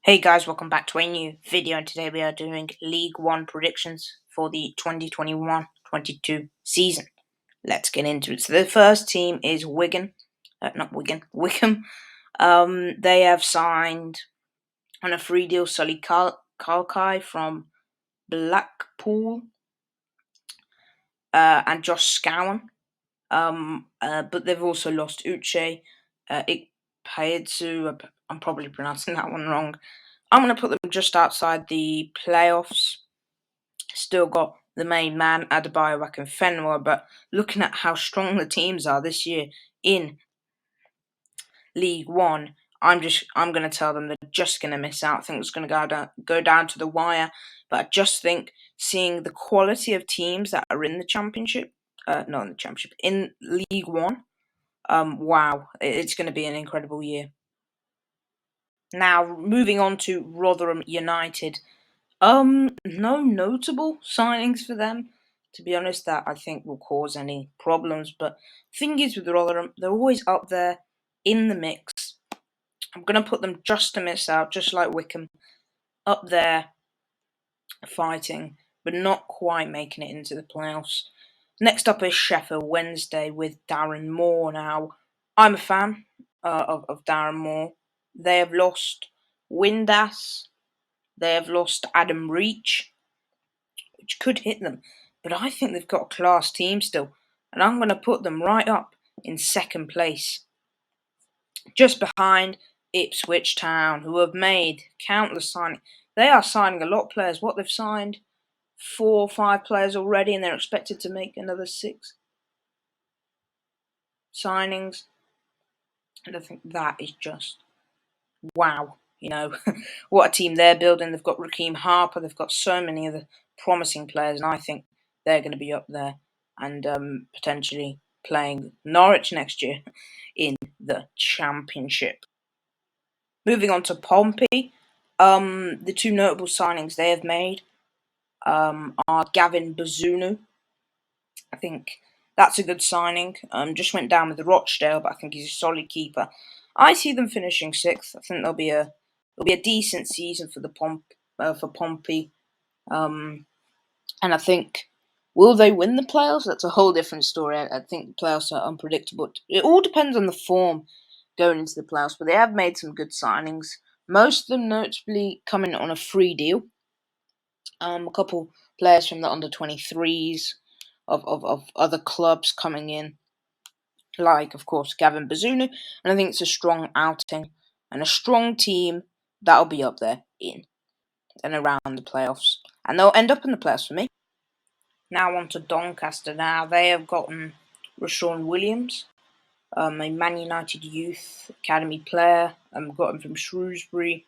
Hey guys, welcome back to a new video, and today we are doing League One predictions for the 2021-22 season. Let's get into it. So the first team is Wickham. They have signed on a free deal Sully Kalkai from Blackpool and Josh Scowen. But they've also lost Uche Ikpeazu. I'm probably pronouncing that one wrong. I'm going to put them just outside the playoffs. Still got the main man, Adebayo Akinfenwa, but looking at how strong the teams are this year in League One, I'm going to tell them they're just going to miss out. I think it's going to go down to the wire. But I just think seeing the quality of teams that are in the Championship, not in the Championship, in League One, wow, it's going to be an incredible year. Now, moving on to Rotherham United. No notable signings for them, to be honest, that I think will cause any problems. But thing is with Rotherham, they're always up there in the mix. I'm gonna put them just to miss out, just like Wickham, up there fighting, but not quite making it into the playoffs. Next up is Sheffield Wednesday with Darren Moore. Now, I'm a fan of Darren Moore. They have lost Windass. They have lost Adam Reach, which could hit them. But I think they've got a class team still, and I'm going to put them right up in second place, just behind Ipswich Town, who have made countless signings. They are signing a lot of players. What they've signed, 4 or 5 players already, and they're expected to make another 6 signings. And I think that is just wow. What a team they're building. They've got Raheem Harper. They've got so many other promising players, and I think they're going to be up there and potentially playing Norwich next year in the Championship. Moving on to Pompey, the 2 notable signings they have made are Gavin Bazunu. I think that's a good signing. Just went down with the Rochdale, but I think he's a solid keeper. I see them finishing 6th. I think there'll be a decent season for Pompey. And I think, will they win the playoffs? That's a whole different story. I think the playoffs are unpredictable. It all depends on the form going into the playoffs, but they have made some good signings. Most of them notably coming on a free deal. A couple players from the under-23s of other clubs coming in, like, of course, Gavin Bazunu. And I think it's a strong outing and a strong team that'll be up there in and around the playoffs. And they'll end up in the playoffs for me. Now on to Doncaster. Now they have gotten Rashawn Williams, a Man United Youth Academy player. Got him from Shrewsbury.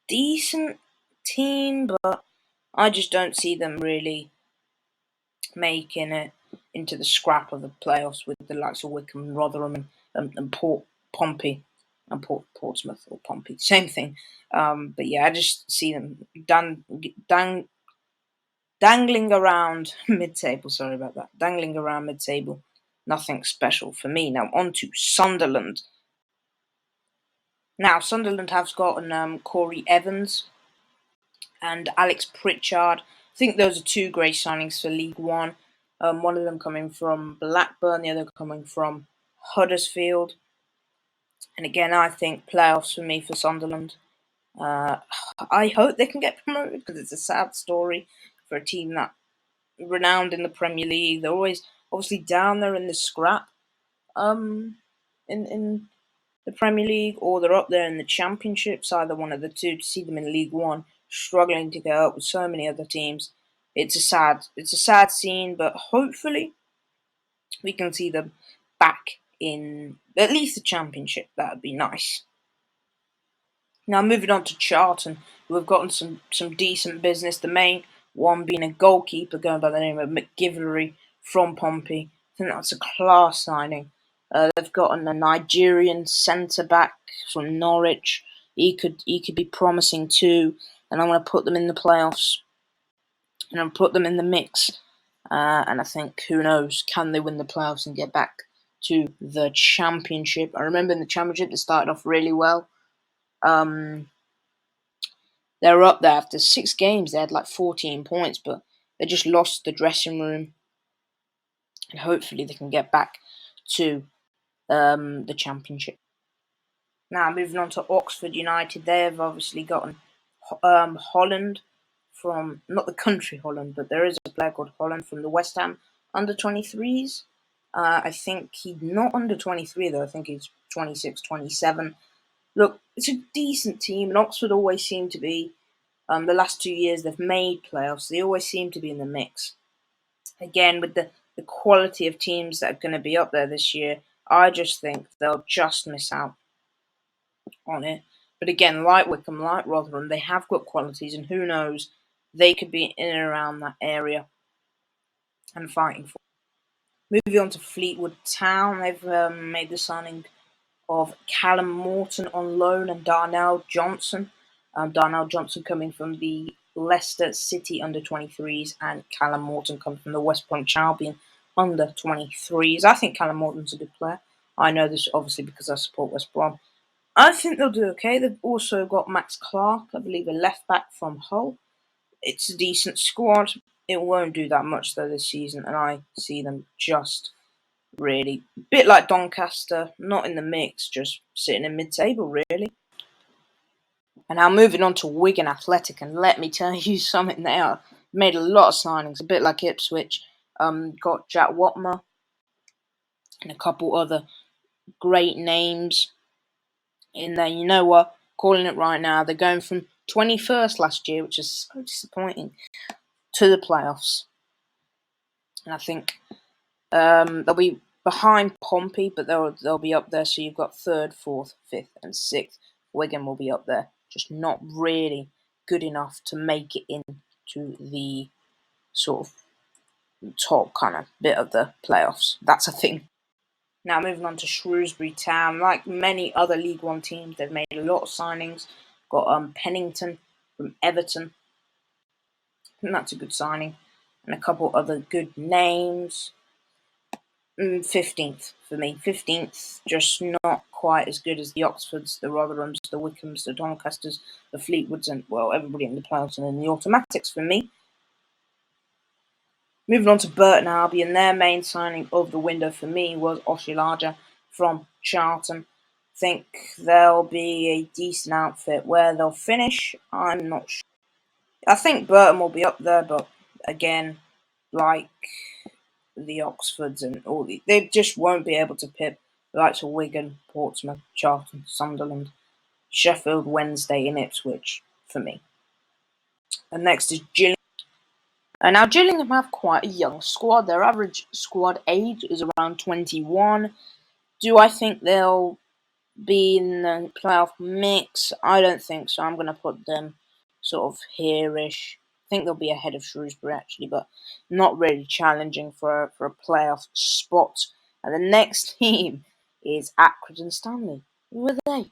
Decent team, but I just don't see them really making it into the scrap of the playoffs with the likes of Wickham and Rotherham and Pompey and Portsmouth or Pompey, same thing. But yeah, I just see them dangling around mid-table. Sorry about that. Dangling around mid-table. Nothing special for me. Now on to Sunderland. Now Sunderland have gotten Corey Evans and Alex Pritchard. I think those are 2 great signings for League One. One of them coming from Blackburn, the other coming from Huddersfield. And again, I think playoffs for me for Sunderland. I hope they can get promoted because it's a sad story for a team that renowned in the Premier League. They're always obviously down there in the scrap, in the Premier League, or they're up there in the Championships. Either one of the two. To see them in League One, struggling to go up with so many other teams, it's a sad scene. But hopefully, we can see them back in at least the Championship. That would be nice. Now moving on to Charlton, who have gotten some decent business. The main one being a goalkeeper going by the name of McGivery from Pompey. I think that's a class signing. They've gotten a Nigerian centre back from Norwich. He could be promising too, and I'm going to put them in the playoffs. And I'm put them in the mix. And I think, who knows, can they win the playoffs and get back to the Championship? I remember in the Championship they started off really well. They're up there after 6 games. They had like 14 points, but they just lost the dressing room, and hopefully they can get back to the championship. Now moving on to Oxford United, they have obviously gotten Holland from, not the country Holland, but there is a player called Holland from the West Ham under 23s. I think he's not under 23 though. I think he's 26, 27. Look, it's a decent team, and Oxford always seem to be. The last 2 years they've made playoffs. They always seem to be in the mix. Again, with the quality of teams that are going to be up there this year, I just think they'll just miss out on it. But again, like Wycombe, like Rotherham, they have got qualities, and who knows, they could be in and around that area and fighting for. Moving on to Fleetwood Town, they've made the signing of Callum Morton on loan and Darnell Johnson. Darnell Johnson coming from the Leicester City under 23s, and Callum Morton coming from the West Bromwich Albion under 23s. I think Callum Morton's a good player. I know this obviously because I support West Brom. I think they'll do okay. They've also got Max Clark, I believe, a left back from Hull. It's a decent squad. It won't do that much though this season, and I see them just really a bit like Doncaster, not in the mix, just sitting in mid-table really. And now moving on to Wigan Athletic, and let me tell you something, they are made a lot of signings, a bit like Ipswich. Got Jack Watmer and a couple other great names in there. You know what? Calling it right now, they're going from 21st last year, which is so disappointing, to the playoffs. And I think they'll be behind Pompey, but they'll be up there. So you've got third, fourth, fifth, and sixth. Wigan will be up there, just not really good enough to make it into the sort of top kind of bit of the playoffs. That's a thing. Now moving on to Shrewsbury Town, like many other League One teams, they've made a lot of signings. Got Pennington from Everton, and that's a good signing, and a couple other good names. 15th for me. 15th, just not quite as good as the Oxfords, the Rotherhams, the Wycombes, the Doncasters, the Fleetwoods, and, well, everybody in the playoffs and in the automatics for me. Moving on to Burton Albion, their main signing of the window for me was Oshilaja from Charlton. Think they'll be a decent outfit. Where they'll finish, I'm not sure. I think Burton will be up there, but again, like the Oxfords and all they just won't be able to pip the likes of Wigan, Portsmouth, Charlton, Sunderland, Sheffield Wednesday, and Ipswich for me. And next is Gillingham. Now Gillingham have quite a young squad. Their average squad age is around 21. Do I think they'll be in the playoff mix? I don't think so. I'm going to put them sort of here-ish. I think they'll be ahead of Shrewsbury actually, but not really challenging for a playoff spot. And the next team is Accrington Stanley. Who are they?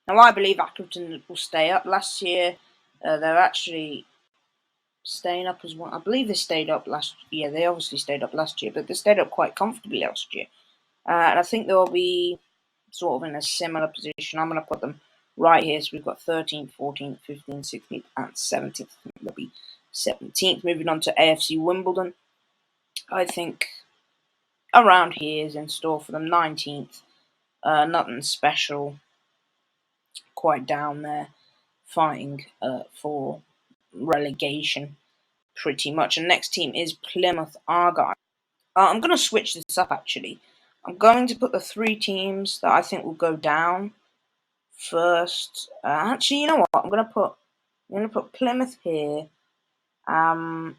Now I believe Accrington will stay up. Last year, they're actually staying up as well. I believe they stayed up last year. They obviously stayed up last year, but they stayed up quite comfortably last year. And I think they'll be sort of in a similar position. I'm going to put them right here. So we've got 13th, 14th, 15th, 16th, and 17th. I think they'll be 17th. Moving on to AFC Wimbledon. I think around here is in store for them. 19th. Nothing special. Quite down there. Fighting for relegation pretty much. And next team is Plymouth Argyle. I'm going to switch this up actually. I'm going to put the 3 teams that I think will go down first. Actually, you know what? I'm going to put Plymouth here. Bolton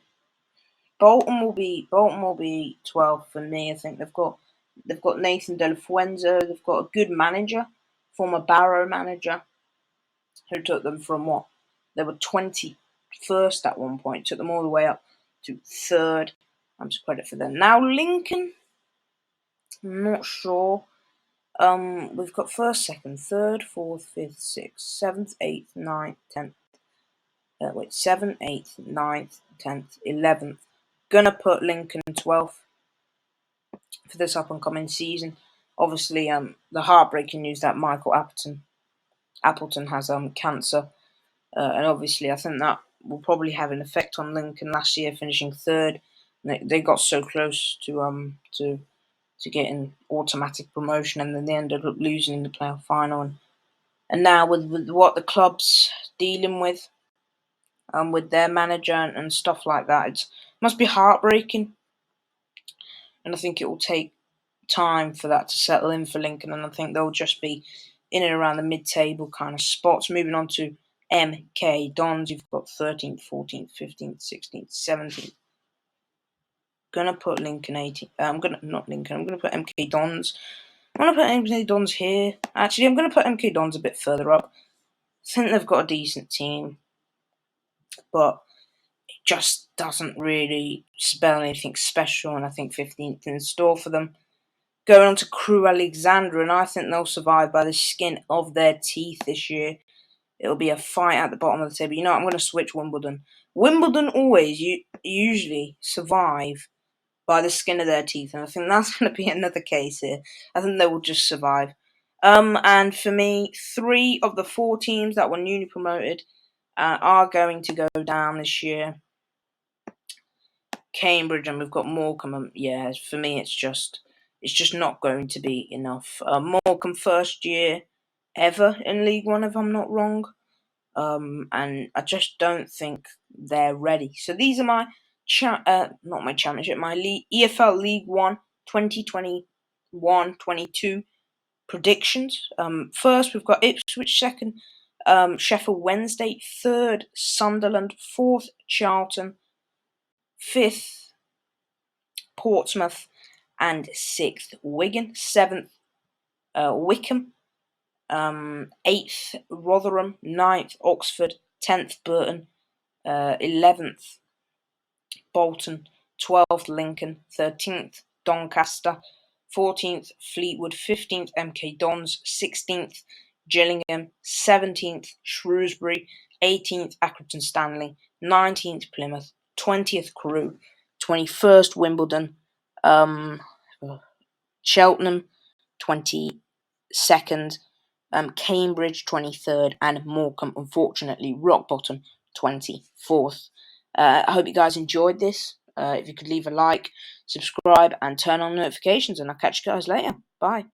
will be 12th for me. I think they've got Nathan De La Fuenza. They've got a good manager, former Barrow manager, who took them from what they were 21st at one point, took them all the way up to 3rd. I'm just credit for them. Now Lincoln, I'm not sure. We've got 1st, 2nd, 3rd, 4th, 5th, 6th, 7th, 8th, 9th, 10th. 7th, 8th, 9th, 10th, 11th. Gonna put Lincoln 12th for this up and coming season. Obviously, the heartbreaking news that Michael Appleton has cancer. And obviously I think that will probably have an effect on Lincoln last year, finishing third. They got so close to getting automatic promotion, and then they ended up losing in the playoff final. And now with what the club's dealing with their manager and stuff like that, it must be heartbreaking. And I think it will take time for that to settle in for Lincoln, and I think they'll just be in and around the mid-table kind of spots. Moving on to MK Dons, you've got 13th, 14th, 15th, 16th, 17th. Gonna put Lincoln 18th. I'm gonna put MK Dons. I'm gonna put MK Dons here. Actually, I'm gonna put MK Dons a bit further up. I think they've got a decent team, but it just doesn't really spell anything special, and I think 15th in store for them. Going on to Crewe Alexandra, and I think they'll survive by the skin of their teeth this year. It'll be a fight at the bottom of the table. I'm going to switch Wimbledon. Wimbledon always usually survive by the skin of their teeth, and I think that's going to be another case here. I think they will just survive. And for me, 3 of the 4 teams that were newly promoted are going to go down this year. Cambridge, and we've got Morecambe. Yeah, for me, it's just not going to be enough. Morecambe, first year ever in League One, if I'm not wrong. And I just don't think they're ready. So these are my not my championship, my EFL League One 2021-22 predictions. First we've got Ipswich, second Sheffield Wednesday, third Sunderland, fourth Charlton, fifth Portsmouth, and sixth Wigan, seventh Wycombe, 8th Rotherham, 9th Oxford, 10th Burton, 11th Bolton, 12th Lincoln, 13th Doncaster, 14th Fleetwood, 15th MK Dons, 16th Gillingham, 17th Shrewsbury, 18th Accrington Stanley, 19th Plymouth, 20th Crewe, 21st Wimbledon, Cheltenham, 22nd, Cambridge 23rd, and Morecambe, unfortunately, rock bottom 24th. I hope you guys enjoyed this. If you could leave a like, subscribe, and turn on notifications, and I'll catch you guys later. Bye.